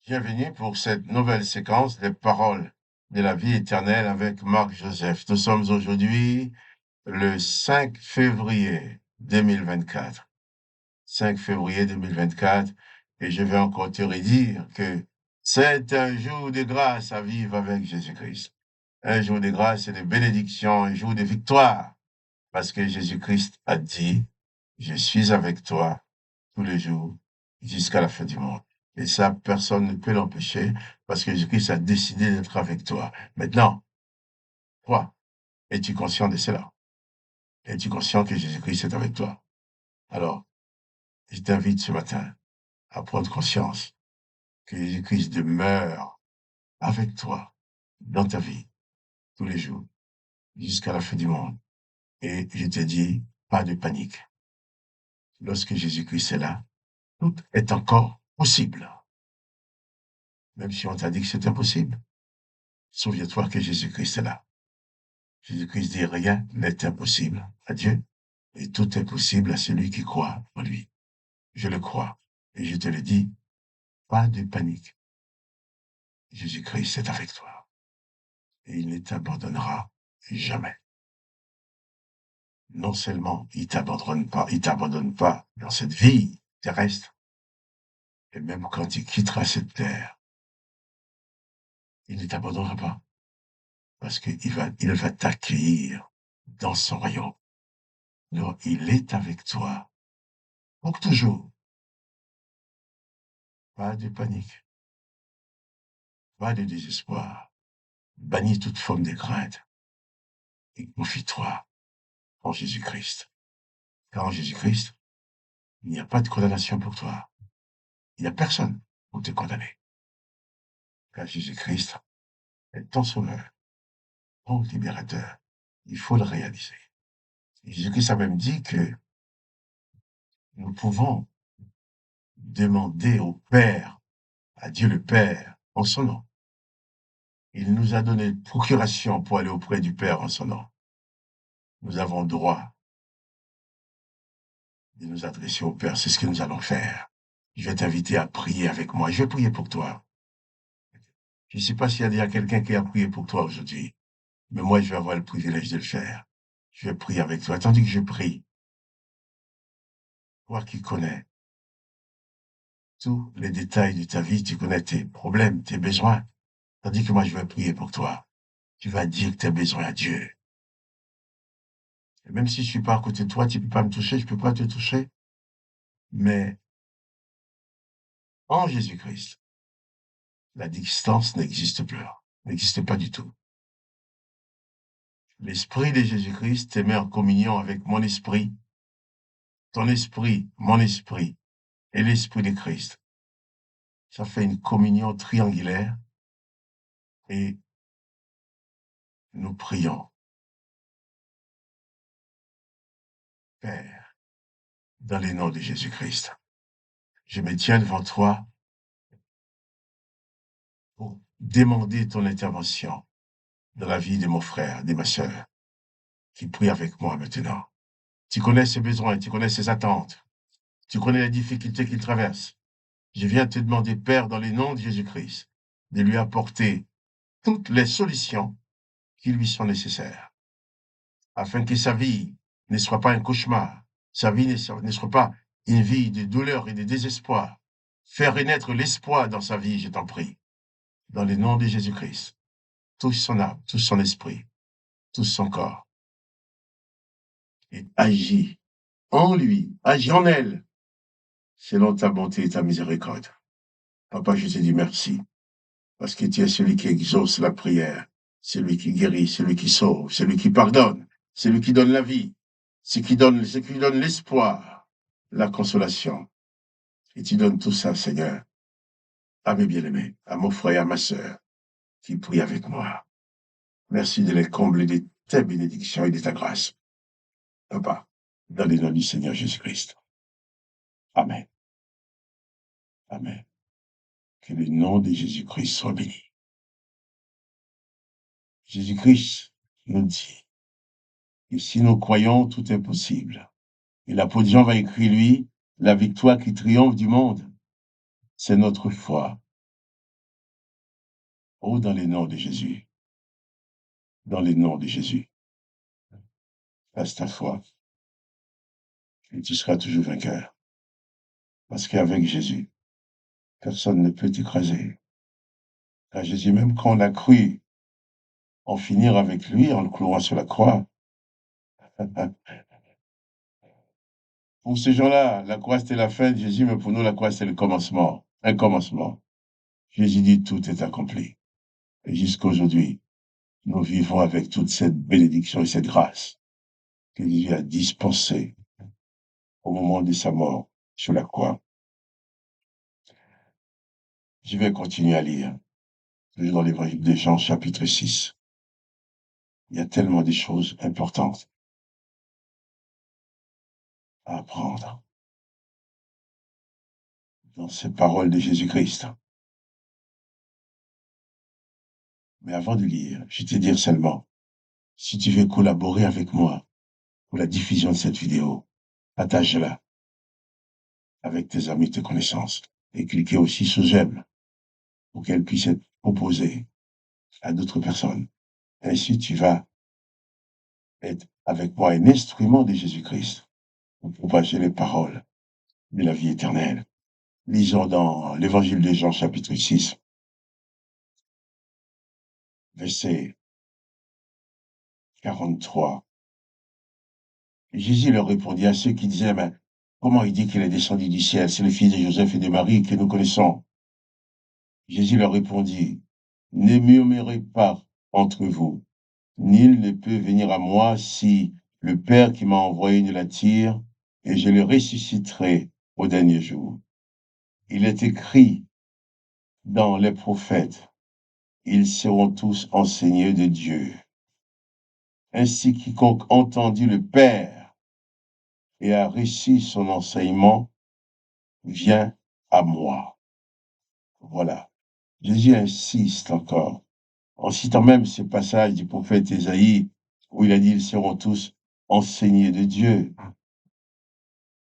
Bienvenue pour cette nouvelle séquence des paroles de la vie éternelle avec Marc Joseph. Nous sommes aujourd'hui le 5 février 2024. 5 février 2024, et je vais encore te redire que c'est un jour de grâce à vivre avec Jésus-Christ. Un jour de grâce et de bénédiction, un jour de victoire, parce que Jésus-Christ a dit, je suis avec toi tous les jours jusqu'à la fin du monde. Et ça, personne ne peut l'empêcher parce que Jésus-Christ a décidé d'être avec toi. Maintenant, toi, es-tu conscient de cela? Es-tu conscient que Jésus-Christ est avec toi? Alors, je t'invite ce matin à prendre conscience que Jésus-Christ demeure avec toi dans ta vie tous les jours jusqu'à la fin du monde. Et je te dis, pas de panique. Lorsque Jésus-Christ est là, tout est encore possible. Même si on t'a dit que c'est impossible, souviens-toi que Jésus-Christ est là. Jésus-Christ dit rien n'est impossible à Dieu et tout est possible à celui qui croit en lui. Je le crois et je te le dis, pas de panique. Jésus-Christ est avec toi et il ne t'abandonnera jamais. Non seulement il t'abandonne pas dans cette vie terrestre, et même quand il quittera cette terre, il ne t'abandonnera pas parce il va t'accueillir dans son royaume. Donc, il est avec toi pour toujours. Pas de panique, pas de désespoir. Bannis toute forme de crainte et confie-toi en Jésus-Christ. Car en Jésus-Christ, il n'y a pas de condamnation pour toi. Il n'y a personne pour te condamner. Car Jésus-Christ est ton sauveur, ton libérateur. Il faut le réaliser. Et Jésus-Christ a même dit que nous pouvons demander au Père, à Dieu le Père, en son nom. Il nous a donné procuration pour aller auprès du Père en son nom. Nous avons droit de nous adresser au Père. C'est ce que nous allons faire. Je vais t'inviter à prier avec moi. Je vais prier pour toi. Je ne sais pas s'il y a déjà quelqu'un qui a prié pour toi aujourd'hui, mais moi, je vais avoir le privilège de le faire. Je vais prier avec toi. Tandis que je prie, toi qui connais tous les détails de ta vie, tu connais tes problèmes, tes besoins, tandis que moi, je vais prier pour toi. Tu vas dire que tu as besoin à Dieu. Et même si je ne suis pas à côté de toi, tu ne peux pas me toucher, je ne peux pas te toucher, mais en Jésus-Christ, la distance n'existe plus, n'existe pas du tout. L'esprit de Jésus-Christ te met en communion avec mon esprit, ton esprit, mon esprit et l'esprit de Christ. Ça fait une communion triangulaire et nous prions. Père, dans le nom de Jésus-Christ, je me tiens devant toi pour demander ton intervention dans la vie de mon frère, de ma sœur, qui prie avec moi maintenant. Tu connais ses besoins, tu connais ses attentes, tu connais les difficultés qu'il traverse. Je viens te demander, Père, dans le nom de Jésus-Christ, de lui apporter toutes les solutions qui lui sont nécessaires, afin que sa vie ne soit pas un cauchemar, sa vie ne soit pas une vie de douleur et de désespoir. Faire renaître l'espoir dans sa vie, je t'en prie, dans le nom de Jésus-Christ. Touche son âme, touche son esprit, touche son corps, et agis en lui, agis en elle, selon ta bonté et ta miséricorde. Papa, je te dis merci, parce que tu es celui qui exauce la prière, celui qui guérit, celui qui sauve, celui qui pardonne, celui qui donne la vie, celui qui donne l'espoir, la consolation. Et tu donnes tout ça, Seigneur, à mes bien-aimés, à mon frère et à ma sœur, qui prient avec moi. Merci de les combler de tes bénédictions et de ta grâce. Papa, dans le nom du Seigneur Jésus-Christ. Amen. Amen. Que le nom de Jésus-Christ soit béni. Jésus-Christ nous dit que si nous croyons, tout est possible. Et l'apôtre Jean va écrire, lui, la victoire qui triomphe du monde, c'est notre foi. Oh, dans les noms de Jésus. Dans les noms de Jésus. Passe ta foi et tu seras toujours vainqueur. Parce qu'avec Jésus, personne ne peut t'écraser. Car Jésus, même quand on a cru en finir avec lui en le clouant sur la croix, pour ces gens-là, la croix c'était la fin de Jésus, mais pour nous, la croix c'est le commencement. Un commencement. Jésus dit tout est accompli. Et jusqu'à aujourd'hui, nous vivons avec toute cette bénédiction et cette grâce que Jésus a dispensée au moment de sa mort sur la croix. Je vais continuer à lire, toujours dans l'évangile de Jean, chapitre 6. Il y a tellement de choses importantes à apprendre dans ces paroles de Jésus-Christ. Mais avant de lire, je te dire seulement, si tu veux collaborer avec moi pour la diffusion de cette vidéo, partage-la avec tes amis, tes connaissances, et cliquez aussi sur j'aime pour qu'elle puisse être proposée à d'autres personnes. Ainsi, tu vas être avec moi un instrument de Jésus-Christ pour propager les paroles de la vie éternelle. Lisons dans l'évangile de Jean, chapitre 6, verset 43. Jésus leur répondit à ceux qui disaient, mais comment il dit qu'il est descendu du ciel? C'est le fils de Joseph et de Marie que nous connaissons. Jésus leur répondit, ne murmurez pas entre vous. Nul ne peut venir à moi si le Père qui m'a envoyé ne l'attire, et je le ressusciterai au dernier jour. Il est écrit dans les prophètes, ils seront tous enseignés de Dieu. Ainsi quiconque entendit le Père et a reçu son enseignement vient à moi. Voilà. Jésus insiste encore, en citant même ce passage du prophète Ésaïe, où il a dit, ils seront tous enseignés de Dieu.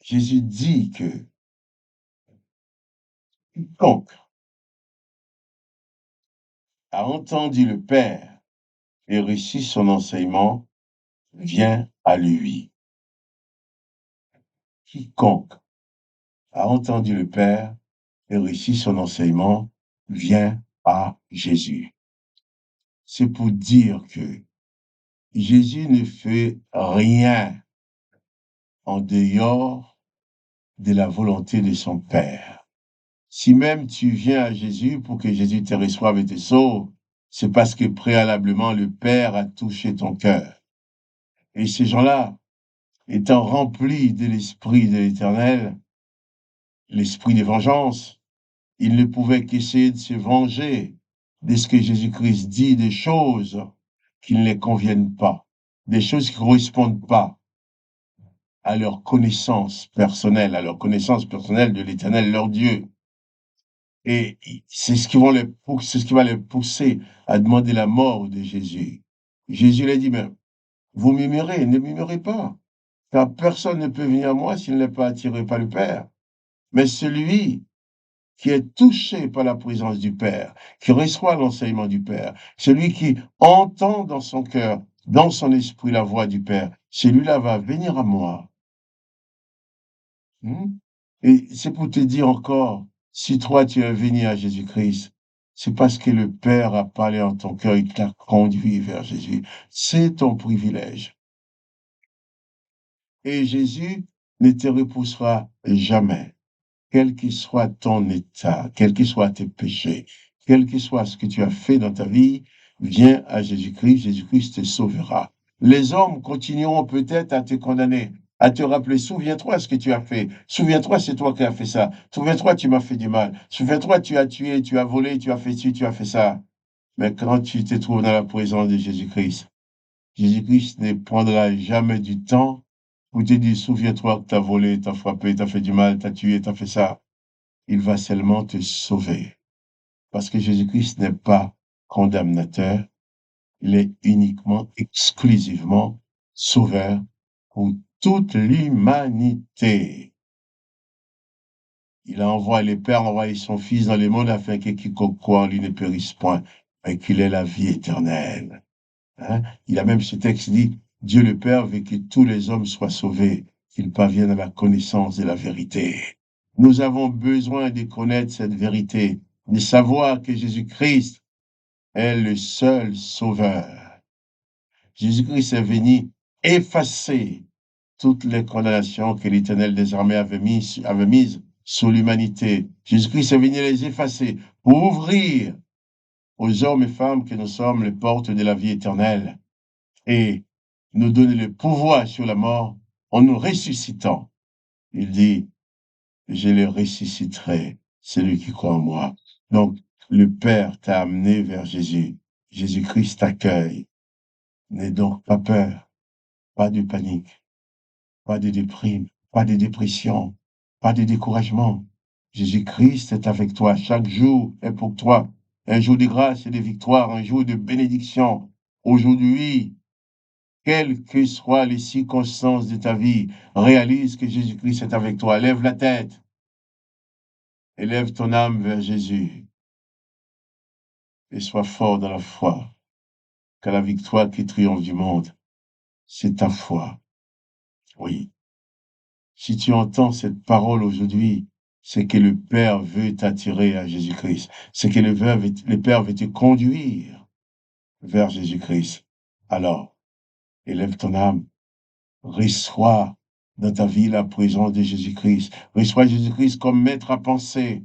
Jésus dit que quiconque a entendu le Père et reçu son enseignement vient à lui. Quiconque a entendu le Père et reçu son enseignement vient à Jésus. C'est pour dire que Jésus ne fait rien en dehors de la volonté de son Père. Si même tu viens à Jésus pour que Jésus te reçoive et te sauve, c'est parce que préalablement le Père a touché ton cœur. Et ces gens-là, étant remplis de l'Esprit de l'Éternel, l'Esprit de vengeance, ils ne pouvaient qu'essayer de se venger de ce que Jésus-Christ dit, des choses qui ne les conviennent pas, des choses qui ne correspondent pas à leur connaissance personnelle, de l'Éternel, leur Dieu. Et c'est ce qui va les pousser à demander la mort de Jésus. Jésus leur dit, mais vous murmurez, ne murmurez pas, car personne ne peut venir à moi s'il n'est pas attiré par le Père. Mais celui qui est touché par la présence du Père, qui reçoit l'enseignement du Père, celui qui entend dans son cœur, dans son esprit la voix du Père, celui-là va venir à moi. Et c'est pour te dire encore, si toi tu es venu à Jésus-Christ, c'est parce que le Père a parlé en ton cœur et t'a conduit vers Jésus. C'est ton privilège. Et Jésus ne te repoussera jamais, quel que soit ton état, quels que soient tes péchés, quel que soit ce que tu as fait dans ta vie, viens à Jésus-Christ, Jésus-Christ te sauvera. Les hommes continueront peut-être à te condamner, à te rappeler, souviens-toi ce que tu as fait, souviens-toi c'est toi qui as fait ça, souviens-toi tu m'as fait du mal, souviens-toi tu as tué, tu as volé, tu as fait ci, tu as fait ça. Mais quand tu te trouves dans la présence de Jésus-Christ, Jésus-Christ ne prendra jamais du temps pour te dire, souviens-toi que tu as volé, tu as frappé, tu as fait du mal, tu as tué, tu as fait ça. Il va seulement te sauver. Parce que Jésus-Christ n'est pas condamnateur, il est uniquement, exclusivement sauveur pour toute l'humanité. Il a envoyé, le Père a envoyé son Fils dans le monde afin que quiconque croit en lui ne périsse point, et qu'il ait la vie éternelle. Hein? Il a même ce texte dit, Dieu le Père veut que tous les hommes soient sauvés, qu'ils parviennent à la connaissance de la vérité. Nous avons besoin de connaître cette vérité, de savoir que Jésus-Christ est le seul sauveur. Jésus-Christ est venu effacer toutes les condamnations que l'Éternel désormais avait mises sur l'humanité. Jésus-Christ est venu les effacer pour ouvrir aux hommes et femmes que nous sommes les portes de la vie éternelle et nous donner le pouvoir sur la mort en nous ressuscitant. Il dit, je le ressusciterai, celui qui croit en moi. Donc, le Père t'a amené vers Jésus. Jésus-Christ t'accueille. N'aie donc pas peur, pas de panique, pas de déprime, pas de dépression, pas de découragement. Jésus-Christ est avec toi. Chaque jour est pour toi un jour de grâce et de victoire, un jour de bénédiction. Aujourd'hui, quelles que soient les circonstances de ta vie, réalise que Jésus-Christ est avec toi. Lève la tête, élève ton âme vers Jésus et sois fort dans la foi, car la victoire qui triomphe du monde, c'est ta foi. Oui. Si tu entends cette parole aujourd'hui, c'est que le Père veut t'attirer à Jésus-Christ. C'est que le Père veut te conduire vers Jésus-Christ. Alors, élève ton âme, reçois dans ta vie la présence de Jésus-Christ. Reçois Jésus-Christ comme maître à penser.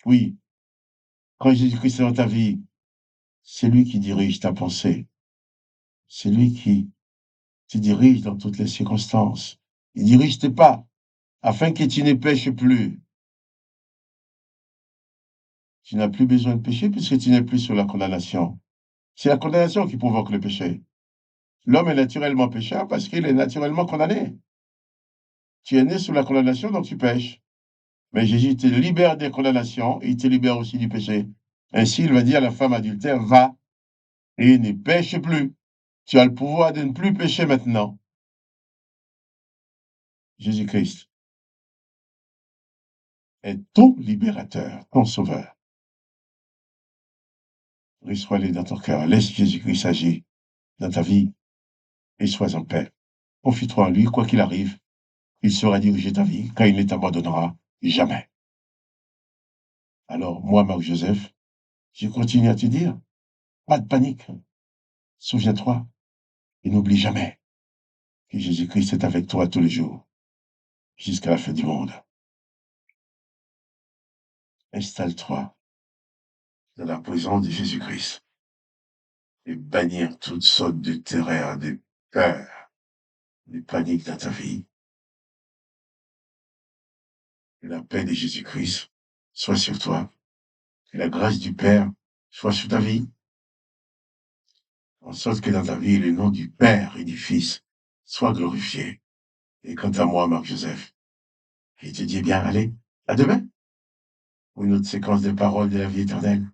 Oui, quand Jésus-Christ est dans ta vie, c'est lui qui dirige ta pensée. C'est lui qui te dirige dans toutes les circonstances. Il dirige tes pas afin que tu ne pêches plus. Tu n'as plus besoin de pécher puisque tu n'es plus sur la condamnation. C'est la condamnation qui provoque le péché. L'homme est naturellement pécheur parce qu'il est naturellement condamné. Tu es né sous la condamnation, donc tu pêches. Mais Jésus te libère des condamnations et il te libère aussi du péché. Ainsi, il va dire à la femme adultère, va et ne pêche plus. Tu as le pouvoir de ne plus pécher maintenant. Jésus-Christ est ton libérateur, ton sauveur. Reçois-le dans ton cœur. Laisse Jésus-Christ agir dans ta vie et sois en paix. Confie-toi en lui, quoi qu'il arrive. Il saura diriger ta vie, car il ne t'abandonnera jamais. Alors, moi, Marc-Joseph, je continue à te dire, pas de panique. Souviens-toi et n'oublie jamais que Jésus-Christ est avec toi tous les jours, jusqu'à la fin du monde. Installe-toi dans la présence de Jésus-Christ et bannir toutes sortes de terreurs, de peurs, de paniques dans ta vie. Que la paix de Jésus-Christ soit sur toi. Que la grâce du Père soit sur ta vie. En sorte que dans ta vie, le nom du Père et du Fils soit glorifié. Et quant à moi, Marc-Joseph, je te dis bien, allez, à demain, pour une autre séquence de paroles de la vie éternelle.